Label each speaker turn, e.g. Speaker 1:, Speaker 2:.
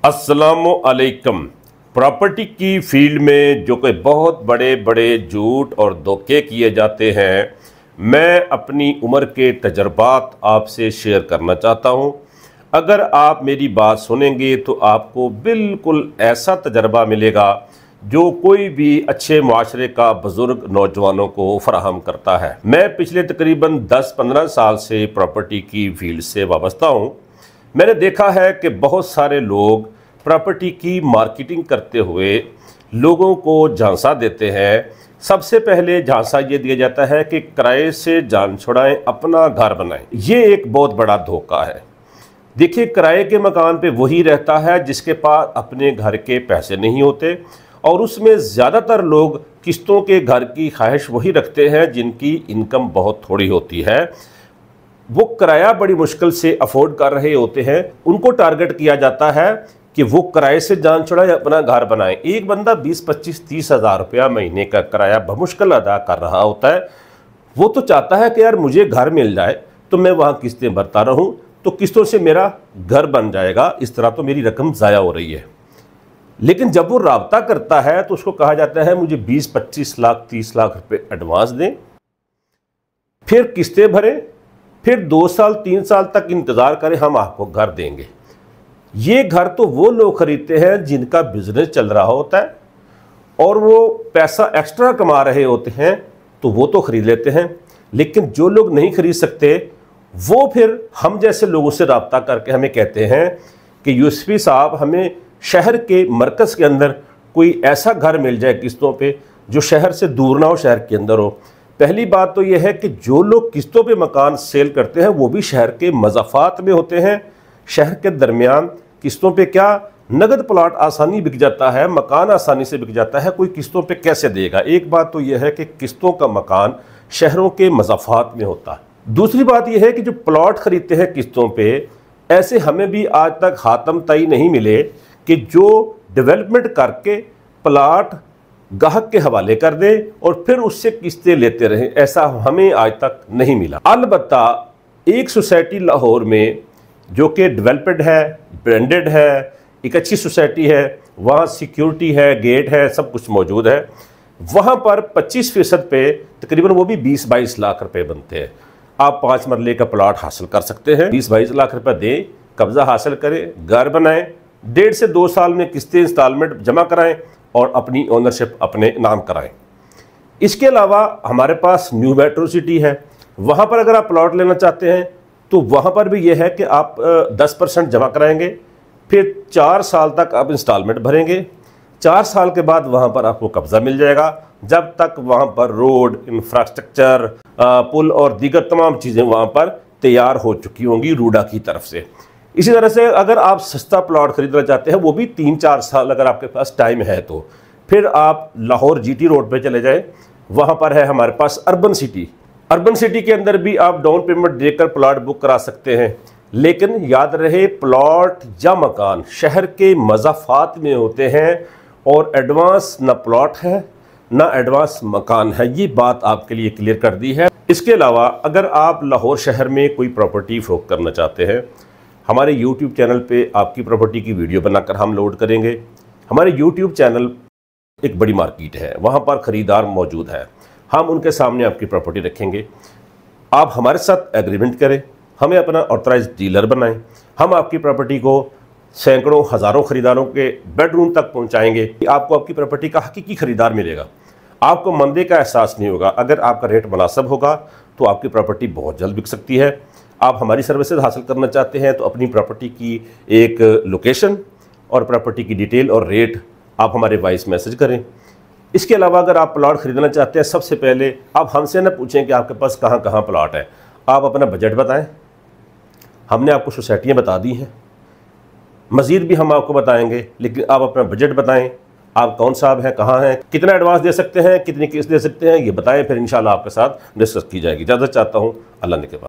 Speaker 1: अस्सलामुअलैकुम। प्रॉपर्टी की फील्ड में जो कोई बहुत बड़े बड़े झूठ और धोखे किए जाते हैं, मैं अपनी उम्र के तजर्बात आपसे शेयर करना चाहता हूं। अगर आप मेरी बात सुनेंगे तो आपको बिल्कुल ऐसा तजर्बा मिलेगा जो कोई भी अच्छे माशरे का बुजुर्ग नौजवानों को फराहम करता है। मैं पिछले तकरीबन 10-15 साल से प्रॉपर्टी की फील्ड से वाबस्ता हूँ। मैंने देखा है कि बहुत सारे लोग प्रॉपर्टी की मार्केटिंग करते हुए लोगों को झांसा देते हैं। सबसे पहले झांसा ये दिया जाता है कि किराए से जान छुड़ाएं, अपना घर बनाएं। ये एक बहुत बड़ा धोखा है। देखिए, किराए के मकान पे वही रहता है जिसके पास अपने घर के पैसे नहीं होते, और उसमें ज़्यादातर लोग किस्तों के घर की ख्वाहिश वही रखते हैं जिनकी इनकम बहुत थोड़ी होती है। वो किराया बड़ी मुश्किल से अफोर्ड कर रहे होते हैं, उनको टारगेट किया जाता है कि वो किराए से जान छुड़ाए, अपना घर बनाए। एक बंदा 20-25-30 हज़ार रुपया महीने का किराया बमुश्किल अदा कर रहा होता है। वो तो चाहता है कि यार मुझे घर मिल जाए तो मैं वहाँ किस्तें भरता रहूँ, तो किस्तों से मेरा घर बन जाएगा, इस तरह तो मेरी रकम ज़ाया हो रही है। लेकिन जब वो राब्ता करता है तो उसको कहा जाता है मुझे 20-25 लाख 30 लाख रुपये एडवांस दें, फिर किस्तें भरें, फिर 2 साल 3 साल तक इंतज़ार करें, हम आपको घर देंगे। ये घर तो वो लोग खरीदते हैं जिनका बिजनेस चल रहा होता है और वो पैसा एक्स्ट्रा कमा रहे होते हैं, तो वो तो खरीद लेते हैं। लेकिन जो लोग नहीं खरीद सकते वो फिर हम जैसे लोगों से रब्ता करके हमें कहते हैं कि यूसुफी साहब, हमें शहर के मरकज़ के अंदर कोई ऐसा घर मिल जाए किस्तों पे जो शहर से दूर ना हो, शहर के अंदर हो। पहली बात तो यह है कि जो लोग किस्तों पे मकान सेल करते हैं वो भी शहर के मज़ाफ़ात में होते हैं। शहर के दरमियान किस्तों पे क्या नगद प्लाट आसानी बिक जाता है, मकान आसानी से बिक जाता है, कोई किस्तों पे कैसे देगा। एक बात तो यह है कि किस्तों का मकान शहरों के मज़ाफ़ात में होता है। दूसरी बात यह है कि जो प्लाट ख़रीदते हैं किस्तों पे, ऐसे हमें भी आज तक हातम तई नहीं मिले कि जो डेवलपमेंट करके प्लाट गाहक के हवाले कर दे और फिर उससे किस्तें लेते रहें, ऐसा हमें आज तक नहीं मिला। अलबत्ता एक सोसाइटी लाहौर में जो कि डेवलप्ड है, ब्रांडेड है, एक अच्छी सोसाइटी है, वहाँ सिक्योरिटी है, गेट है, सब कुछ मौजूद है। वहाँ पर 25% पे तकरीबन वो भी 20-22 लाख रुपए बनते हैं। आप 5 मरले का प्लाट हासिल कर सकते हैं, 20-22 लाख रुपये दें, कब्जा हासिल करें, घर बनाएं, 1.5 से 2 साल में किस्तें इंस्टॉलमेंट जमा कराएं और अपनी ओनरशिप अपने नाम कराएं। इसके अलावा हमारे पास न्यू मेट्रो सिटी है, वहाँ पर अगर आप प्लॉट लेना चाहते हैं तो वहाँ पर भी यह है कि आप 10% जमा कराएंगे, फिर 4 साल तक आप इंस्टॉलमेंट भरेंगे। 4 साल के बाद वहाँ पर आपको कब्ज़ा मिल जाएगा, जब तक वहाँ पर रोड, इंफ्रास्ट्रक्चर, पुल और दीगर तमाम चीज़ें वहाँ पर तैयार हो चुकी होंगी रूडा की तरफ से। इसी तरह से अगर आप सस्ता प्लॉट खरीदना चाहते हैं, वो भी 3-4 साल अगर आपके पास टाइम है, तो फिर आप लाहौर GT रोड पे चले जाएं। वहाँ पर है हमारे पास अर्बन सिटी। अर्बन सिटी के अंदर भी आप डाउन पेमेंट देकर प्लॉट बुक करा सकते हैं। लेकिन याद रहे, प्लॉट या मकान शहर के मज़ाफ़ात में होते हैं और एडवांस ना प्लॉट है ना एडवांस मकान है। ये बात आपके लिए क्लियर कर दी है। इसके अलावा अगर आप लाहौर शहर में कोई प्रॉपर्टी फ़रोख्त करना चाहते हैं, हमारे YouTube चैनल पे आपकी प्रॉपर्टी की वीडियो बनाकर हम लोड करेंगे। हमारे YouTube चैनल एक बड़ी मार्केट है, वहाँ पर ख़रीदार मौजूद है, हम उनके सामने आपकी प्रॉपर्टी रखेंगे। आप हमारे साथ एग्रीमेंट करें, हमें अपना ऑथराइज्ड डीलर बनाएं, हम आपकी प्रॉपर्टी को सैकड़ों हज़ारों ख़रीदारों के बेडरूम तक पहुँचाएँगे। आपको आपकी प्रॉपर्टी का हकीकी ख़रीदार मिलेगा, आपको मंदे का एहसास नहीं होगा। अगर आपका रेट मुनासिब होगा तो आपकी प्रॉपर्टी बहुत जल्द बिक सकती है। आप हमारी सर्विसेज हासिल करना चाहते हैं तो अपनी प्रॉपर्टी की एक लोकेशन और प्रॉपर्टी की डिटेल और रेट आप हमारे वॉइस मैसेज करें। इसके अलावा अगर आप प्लॉट ख़रीदना चाहते हैं, सबसे पहले आप हमसे न पूछें कि आपके पास कहाँ कहाँ प्लॉट है, आप अपना बजट बताएं। हमने आपको सोसाइटियाँ बता दी हैं, मज़ीद भी हम आपको बताएंगे, लेकिन आप अपना बजट बताएं। आप कौन साहब हैं, कहाँ हैं, कितना एडवांस दे सकते हैं, कितनी किस्त दे सकते हैं, ये बताएं, फिर इंशाल्लाह आपके साथ डिस्कस की जाएगी। इजाज़त चाहता हूँ, अल्लाह ने के बाद।